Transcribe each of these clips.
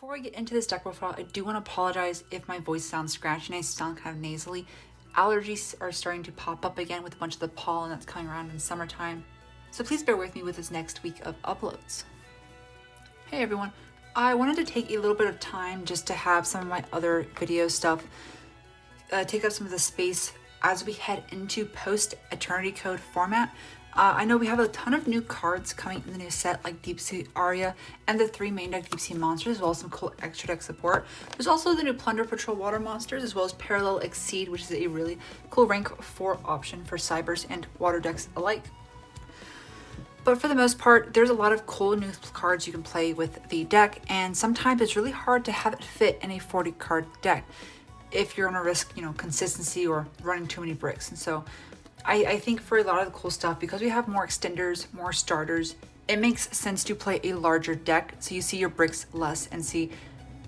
Before I get into this deck profile, I do want to apologize if my voice sounds scratchy and I sound kind of nasally. Allergies are starting to pop up again with a bunch of the pollen that's coming around in summertime. So please bear with me with this next week of uploads. Hey everyone, I wanted to take a little bit of time just to have some of my other video stuff take up some of the space as we head into post-Eternity Code format. I know we have a ton of new cards coming in the new set, like Deep Sea Aria and the 3 main deck Deep Sea Monsters, as well as some cool extra deck support. There's also the new Plunder Patrol Water Monsters, as well as Parallel Exceed, which is a really cool rank 4 option for Cybers and Water decks alike. But for the most part, there's a lot of cool new cards you can play with the deck, and sometimes it's really hard to have it fit in a 40 card deck if you're gonna risk, consistency or running too many bricks. And so I think for a lot of the cool stuff, because we have more extenders, more starters, it makes sense to play a larger deck so you see your bricks less and see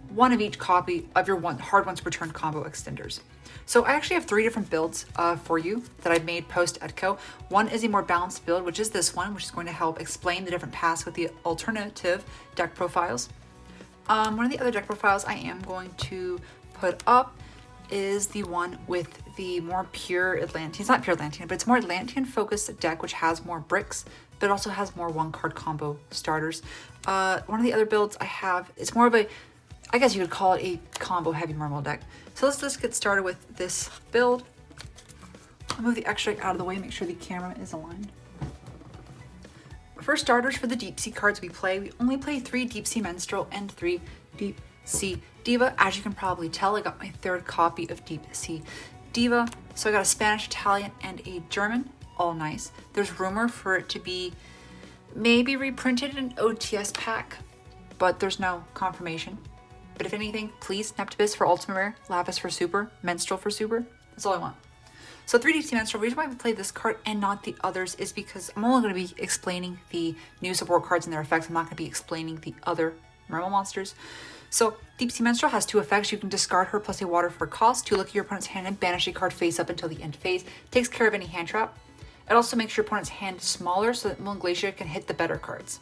one of each copy of your hard once per turn combo extenders. So I actually have 3 different builds for you that I've made post-Etco. One is a more balanced build, which is this one, which is going to help explain the different paths with the alternative deck profiles. One of the other deck profiles I am going to put up is the one with the more pure Atlantean. It's not pure Atlantean, but it's more Atlantean focused deck, which has more bricks, but also has more 1-card combo starters. One of the other builds I have, it's more of a, I guess you could call it a combo heavy Mermail deck. So let's get started with this build. I'll move the extra out of the way, make sure the camera is aligned. For starters, for the Deep Sea cards we only play 3 Deep Sea Minstrel and 3 Deep Sea Diva. As you can probably tell, I got my 3rd copy of Deep Sea Diva. So I got a Spanish, Italian, and a German, all nice. There's rumor for it to be maybe reprinted in an OTS pack, but there's no confirmation. But if anything, please, Neptibus for Ultimate Rare, Lapis for Super, Minstrel for Super. That's all I want. So 3 Deep Sea Minstrel, the reason why we play this card and not the others is because I'm only going to be explaining the new support cards and their effects. I'm not going to be explaining the other Mermail monsters. So Deep Sea Minstrel has 2 effects. You can discard her plus a water for cost to look at your opponent's hand and banish a card face up until the end phase. Takes care of any hand trap. It also makes your opponent's hand smaller so that Moon Glacier can hit the better cards.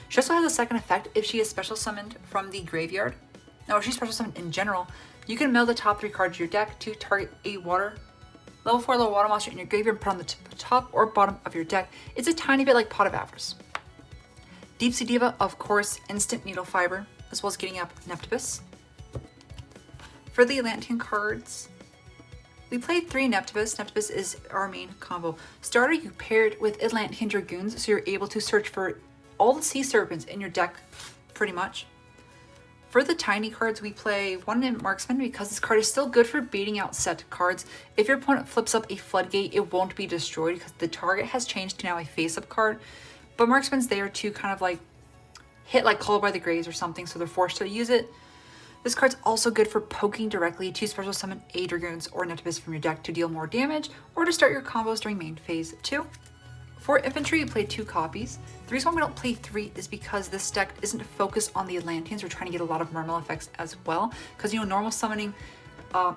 She also has a second effect if she is special summoned from the graveyard. Now, if she's special summoned in general, you can mill the top 3 cards of your deck to target a level 4 water monster in your graveyard and put on the top or bottom of your deck. It's a tiny bit like Pot of Avarice. Deep Sea Diva, of course, instant Needle Fiber, as well as getting up Neptibus. For the Atlantean cards, we played 3 Neptibus. Neptibus is our main combo starter. You pair it with Atlantean Dragoons, so you're able to search for all the sea serpents in your deck, pretty much. For the tiny cards, we play 1 Marksman because this card is still good for beating out set cards. If your opponent flips up a Floodgate, it won't be destroyed because the target has changed to now a face-up card. But Marksman's there to kind of like hit like Called by the Graves or something, so they're forced to use it. This card's also good for poking directly to special summon a Dragoons or Neptibus from your deck to deal more damage, or to start your combos during main phase 2. For infantry, we play 2 copies. The reason why we don't play 3 is because this deck isn't focused on the Atlanteans. We're trying to get a lot of Mermail effects as well, because normal summoning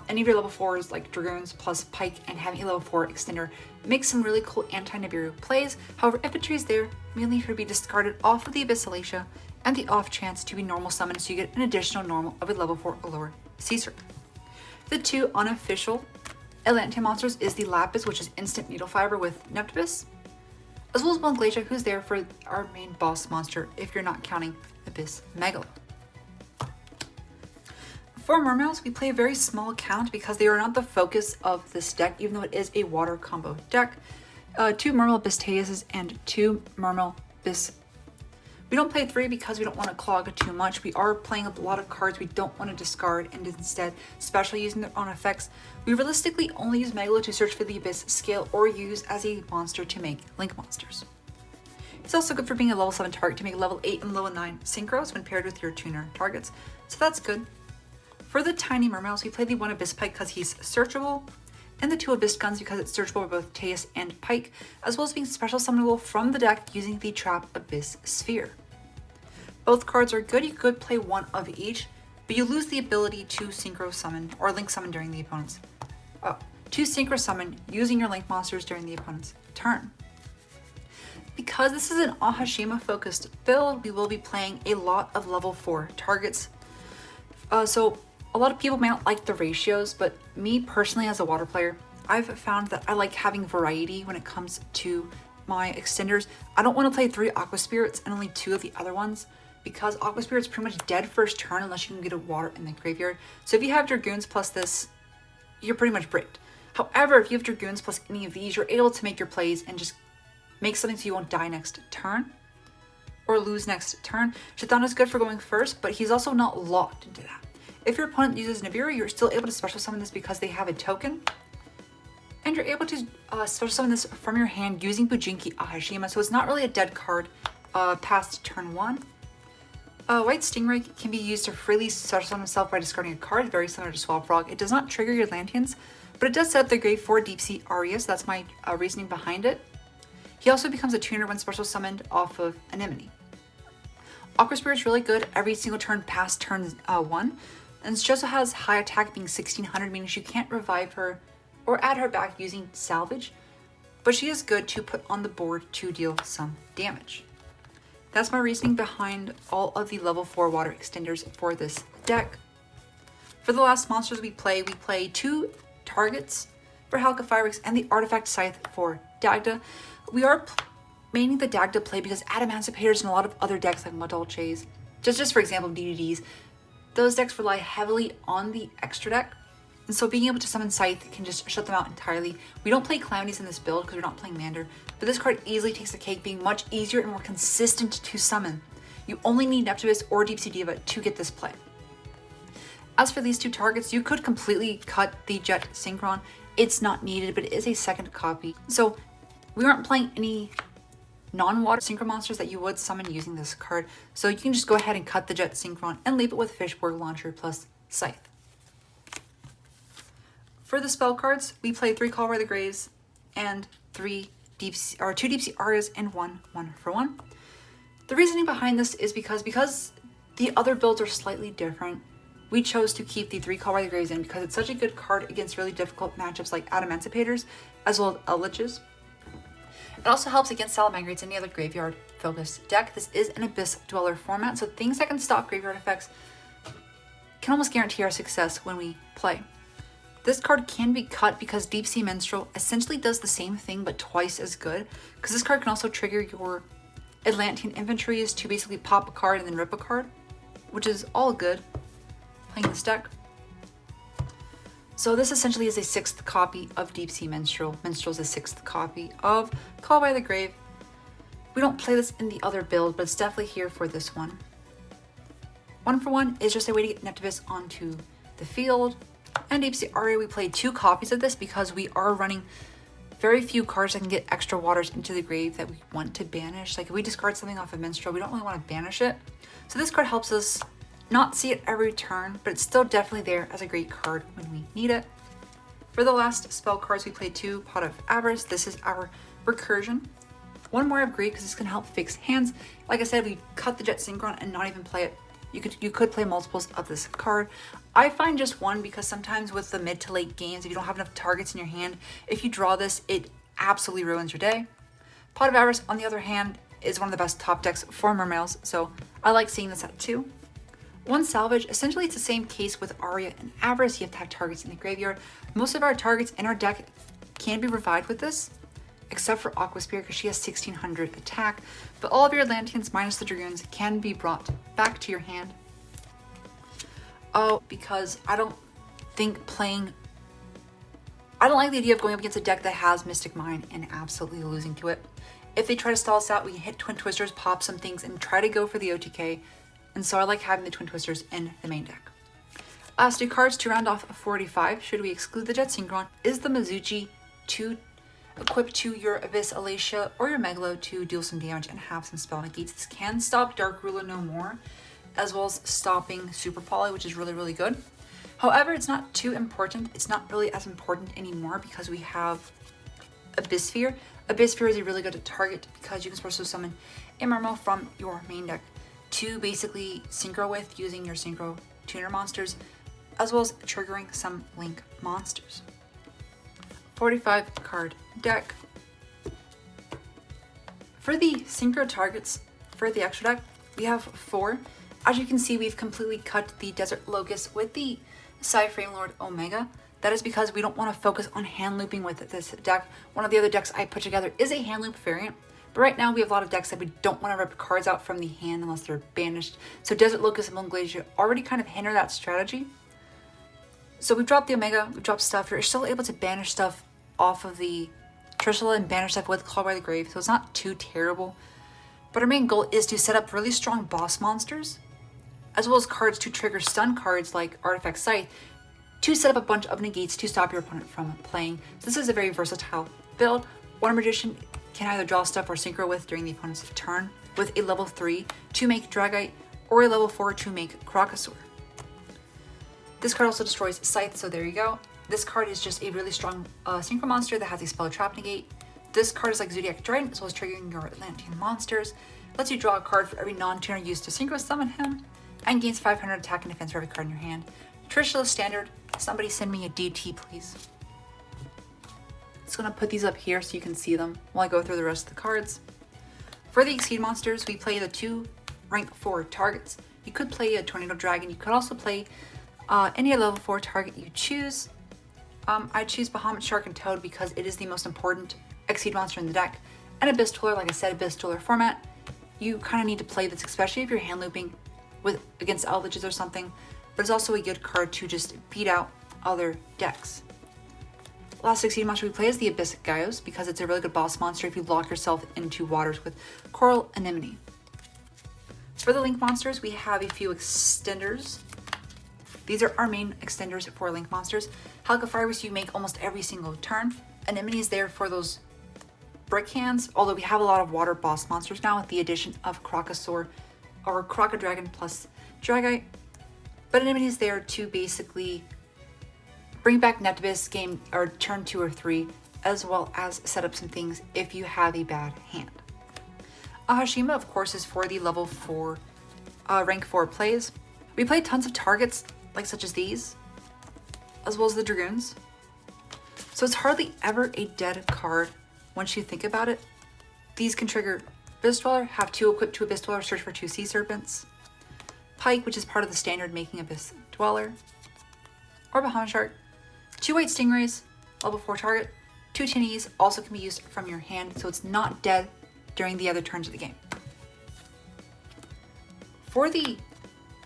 any of your level 4s like Dragoons plus Pike and having a level 4 extender makes some really cool anti-Nibiru plays. However, infantry is there mainly to be discarded off of the Abyss Alatia and the off chance to be normal summoned, so you get an additional normal of a level 4 or lower sea serpent. The 2 unofficial Atlantean monsters is the Lapis, which is instant Needle Fiber with Neptibus, as well as Moon Glacier, who's there for our main boss monster if you're not counting Abyss Megalo. For Mermails, we play a very small count because they are not the focus of this deck, even though it is a water combo deck. 2 Mermail Bisteuses and 2 Mermail Bis. We don't play 3 because we don't want to clog too much. We are playing a lot of cards we don't want to discard and instead specially using their own effects. We realistically only use Megalo to search for the Abyss scale or use as a monster to make Link monsters. It's also good for being a level 7 target to make level 8 and level 9 synchros when paired with your tuner targets, so that's good. For the tiny Mermails, we play the 1 Abyss Pike because he's searchable, and the 2 Abyss Guns because it's searchable by both Teus and Pike, as well as being special summonable from the deck using the Trap Abyss Sphere. Both cards are good. You could play 1 of each, but you lose the ability to synchro summon or link summon during the opponent's to synchro summon using your link monsters during the opponent's turn. Because this is an Ahashima focused build, we will be playing a lot of level 4 targets. So a lot of people may not like the ratios, but me personally as a water player, I've found that I like having variety when it comes to my extenders. I don't want to play 3 Aqua Spirits and only 2 of the other ones, because Aqua Spirit's pretty much dead first turn unless you can get a water in the graveyard. So if you have Dragoons plus this, you're pretty much bricked. However, if you have Dragoons plus any of these, you're able to make your plays and just make something so you won't die next turn or lose next turn. Chthoni's good for going first, but he's also not locked into that. If your opponent uses Nibiru, you're still able to special summon this because they have a token. And you're able to special summon this from your hand using Bujinki Ahashima, so it's not really a dead card past turn 1. White Stingray can be used to freely special summon himself by discarding a card, very similar to Swamp Frog. It does not trigger your Atlanteans, but it does set up the grave for Deep Sea Aria, so that's my reasoning behind it. He also becomes a tuner when special summoned off of Anemone. Aqua Spirit's really good every single turn past turn 1, and she also has high attack being 1600, meaning you can't revive her or add her back using salvage, but she is good to put on the board to deal some damage. That's my reasoning behind all of the level 4 water extenders for this deck. For the last monsters we play 2 targets for Halka and the Artifact Scythe for Dagda. We are maining the Dagda play because Adamantipator's and a lot of other decks like Madolches, just for example DDDs, those decks rely heavily on the extra deck. And so being able to summon Scythe can just shut them out entirely. We don't play Calamities in this build because we're not playing Mander, but this card easily takes the cake, being much easier and more consistent to summon. You only need Neptibus or Deep Sea Diva to get this play. As for these 2 targets, you could completely cut the Jet Synchron. It's not needed, but it is a second copy. So we aren't playing any non-water synchro monsters that you would summon using this card. So you can just go ahead and cut the Jet Synchron and leave it with Fishborg Launcher plus Scythe. For the spell cards, we play 3 Call by the Graves and 2 Deep Sea Arias and 1 1-for-1. The reasoning behind this is because the other builds are slightly different, we chose to keep the 3 Call by the Graves in because it's such a good card against really difficult matchups like Adamantipator's as well as Eldritches. It also helps against Salamangreats and any other graveyard focused deck. This is an Abyss Dweller format, so things that can stop graveyard effects can almost guarantee our success when we play. This card can be cut because Deep Sea Minstrel essentially does the same thing but twice as good, because this card can also trigger your Atlantean inventories to basically pop a card and then rip a card, which is all good playing this deck. So this essentially is a 6th copy of Deep Sea Minstrel. Minstrel's a 6th copy of Call by the Grave. We don't play this in the other build, but it's definitely here for this one. 1-for-1 is just a way to get Neptibus onto the field. And Deep Sea Aria, we played 2 copies of this because we are running very few cards that can get extra waters into the grave that we want to banish. Like if we discard something off of Minstrel, we don't really want to banish it. So this card helps us not see it every turn, but it's still definitely there as a great card when we need it. For the last spell cards, we played 2 Pot of Avarice. This is our recursion. 1 more of Greed because this can help fix hands. Like I said, we cut the Jet Synchron and not even play it. You could play multiples of this card. I find just 1 because sometimes with the mid to late games, if you don't have enough targets in your hand, if you draw this, it absolutely ruins your day. Pot of Avarice, on the other hand, is one of the best top decks for Mermails, so I like seeing this at 2. 1 Salvage, essentially it's the same case with Aria and Avarice. You have to have targets in the graveyard. Most of our targets in our deck can be revived with this, except for Aqua Spirit because she has 1600 attack, but all of your Atlanteans minus the Dragoons can be brought back to your hand. Oh, because I don't like the idea of going up against a deck that has Mystic Mine and absolutely losing to it. If they try to stall us out, we can hit Twin Twisters, pop some things, and try to go for the OTK, and so I like having the Twin Twisters in the main deck. Last 2 cards to round off 45, should we exclude the Jet Synchron, is the Mizuchi to equip to your Abyss Alacia or your Megalo to deal some damage and have some spell negates. This can stop Dark Ruler no more, as well as stopping Super Poly, which is really, really good. However, it's not too important. It's not really as important anymore because we have Abyss Sphere. Abyss Sphere is a really good target because you can also summon a Mermail from your main deck to basically synchro with using your synchro tuner monsters, as well as triggering some link monsters. 45 card deck. For the synchro targets for the extra deck, we have 4. As you can see, we've completely cut the Desert Locust with the Frame Lord Omega. That is because we don't want to focus on hand looping with this deck. One of the other decks I put together is a hand loop variant, but right now we have a lot of decks that we don't want to rip cards out from the hand unless they're banished. So Desert Locust and Moon Glacier already kind of hinder that strategy. So we've dropped the Omega, we've dropped stuff. You're still able to banish stuff off of the Trishula and banish stuff with Call by the Grave, so it's not too terrible. But our main goal is to set up really strong boss monsters, as well as cards to trigger stun cards like Artifact Scythe, to set up a bunch of negates to stop your opponent from playing. This is a very versatile build. Wonder Magician can either draw stuff or synchro with during the opponent's turn, with a level 3 to make Dragite, or a level 4 to make Crocosaur. This card also destroys Scythe, so there you go. This card is just a really strong synchro monster that has a spell trap negate. This card is like Zodiac Trident, as well as triggering your Atlantean monsters. Lets you draw a card for every non-tuner used to synchro summon him, and gains 500 attack and defense for every card in your hand. Trishula standard. Somebody send me a DT, please. Just gonna put these up here so you can see them while I go through the rest of the cards. For the Exceed monsters, we play the 2 rank 4 targets. You could play a Tornado Dragon. You could also play any level 4 target you choose. I choose Bahamut Shark and Toad because it is the most important Exceed monster in the deck. And Abyss Tooler, like I said, Abyss Tooler format. You kind of need to play this, especially if you're hand looping against Eldritches or something. But it's also a good card to just beat out other decks. Last Exceed monster we play is the Abyss Gyos because it's a really good boss monster if you lock yourself into waters with Coral Anemone. For the Link monsters, we have a few extenders. These are our main extenders for Link monsters. Halqifibrous you make almost every single turn. Anemone is there for those brick hands, although we have a lot of water boss monsters now with the addition of Crocosaur or Crocodragon plus Dragite. But Anemone is there to basically bring back Neptibus game or turn 2 or 3, as well as set up some things if you have a bad hand. Ahashima, of course, is for the level 4, rank 4 plays. We play tons of targets, like such as these, as well as the Dragoons. So it's hardly ever a dead card once you think about it. These can trigger Abyss Dweller, have 2 equipped to Abyss Dweller, search for 2 Sea Serpents. Pike, which is part of the standard making Abyss Dweller. Or Bahamut Shark. 2 white Stingrays, level 4 target. 2 Tinnies also can be used from your hand, so it's not dead during the other turns of the game. For the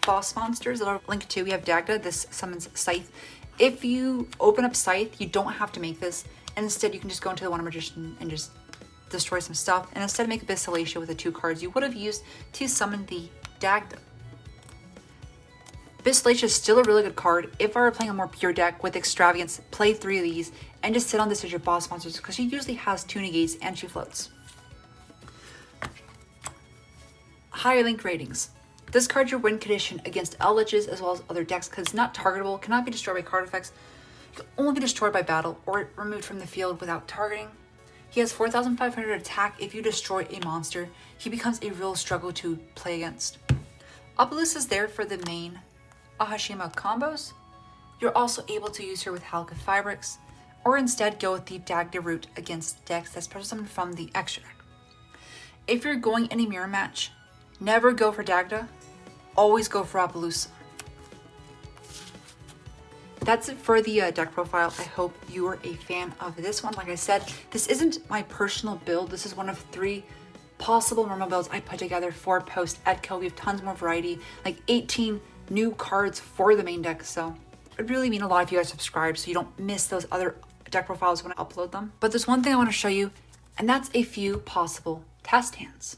boss monsters that are linked to, we have Dagda. This summons Scythe. If you open up Scythe, you don't have to make this. And instead, you can just go into the Wonder Magician and just destroy some stuff. And instead make Abyss Salacia with the 2 cards you would have used to summon the Dagda. Abyss Salacia is still a really good card. If I were playing a more pure deck with Extravagance, play 3 of these and just sit on this as your boss monsters because she usually has 2 negates and she floats. Higher Link ratings. This card your win condition against Eldritches as well as other decks because it's not targetable, cannot be destroyed by card effects, can only be destroyed by battle or removed from the field without targeting. He has 4,500 attack. If you destroy a monster, he becomes a real struggle to play against. Opalus is there for the main Ahashima combos. You're also able to use her with Halqifibrous, or instead go with the Dagda route against decks that's special summoned from the extra deck. If you're going any mirror match, never go for Dagda, always go for Opalus. That's it for the deck profile. I hope you are a fan of this one. Like I said, this isn't my personal build. This is one of 3 possible Mermail builds I put together for post Edco. We have tons more variety, like 18 new cards for the main deck. So it would really mean a lot if you guys subscribe so you don't miss those other deck profiles when I upload them. But there's one thing I want to show you, and that's a few possible test hands.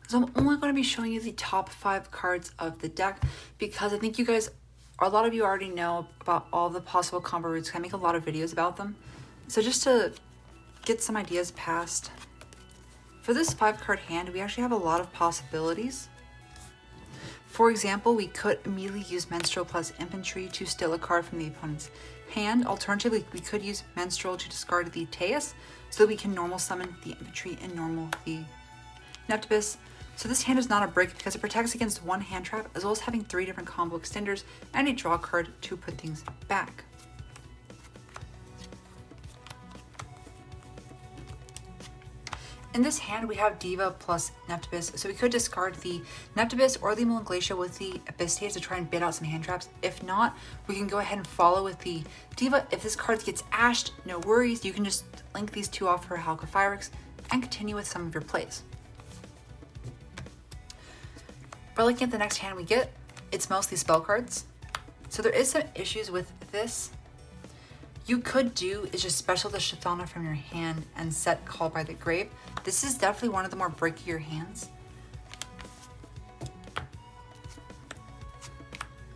So I'm only going to be showing you the top 5 cards of the deck because I think you guys, or a lot of you already know about all the possible combo routes. I make a lot of videos about them. So just to get some ideas passed, for this 5 card hand, we actually have a lot of possibilities. For example, we could immediately use Menstrual plus Infantry to steal a card from the opponent's hand. Alternatively, we could use Menstrual to discard the Teus so that we can normal summon the Infantry and normal the Neptibus. So this hand is not a break because it protects against 1 hand trap as well as having 3 different combo extenders and a draw card to put things back. In this hand, we have Diva plus Neptibus, so we could discard the Neptibus or the Melanglacia with the Abyss Taste to try and bait out some hand traps. If not, we can go ahead and follow with the Diva. If this card gets ashed, no worries, you can just link these two off for Halcophyrex and continue with some of your plays. By looking at the next hand we get, it's mostly spell cards. So there is some issues with this. You could do is just special the Chthana from your hand and set Call by the Grave. This is definitely one of the more breakier hands.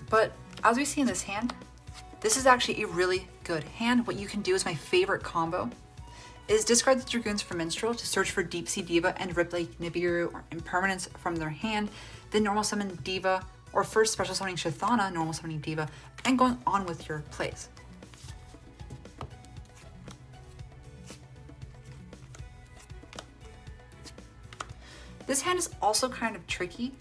But as we see in this hand, this is actually a really good hand. What you can do is my favorite combo is discard the Dragoons from Minstrel to search for Deep Sea Diva and rip like Nibiru or Impermanence from their hand, then normal summon Diva, or first special summoning Chthana, normal summoning Diva, and going on with your plays. This hand is also kind of tricky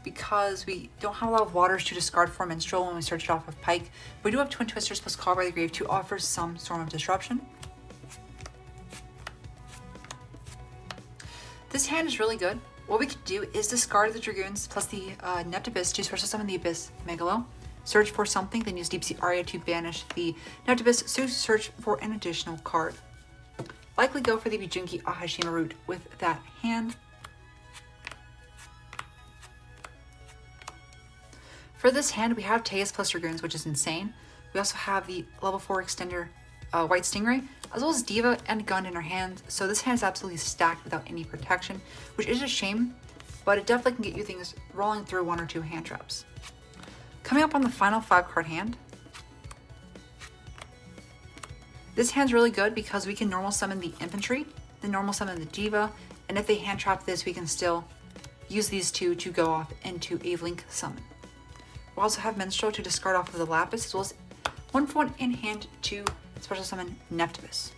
because we don't have a lot of waters to discard for Minstrel when we search it off of Pike. We do have Twin Twisters plus Call by the Grave to offer some Storm of Disruption. This hand is really good. What we could do is discard the Dragoons plus the Neptibus to special summon the Abyss Megalo, search for something, then use Deep Sea Aria to banish the Neptibus to search for an additional card. Likely go for the Bijunki Ahashima route with that hand. For this hand, we have Teus plus Dragoons, which is insane. We also have the level 4 extender White Stingray, as well as Diva and Gun in our hands. So this hand is absolutely stacked without any protection, which is a shame, but it definitely can get you things rolling through 1 or 2 hand traps. Coming up on the final 5-card hand, this hand's really good because we can normal summon the Infantry, then normal summon the Diva, and if they hand trap this, we can still use these two to go off into a Link summon. We'll also have Minstrel to discard off of the Lapis, as well as 1 for 1 in hand to special summon Neptibus.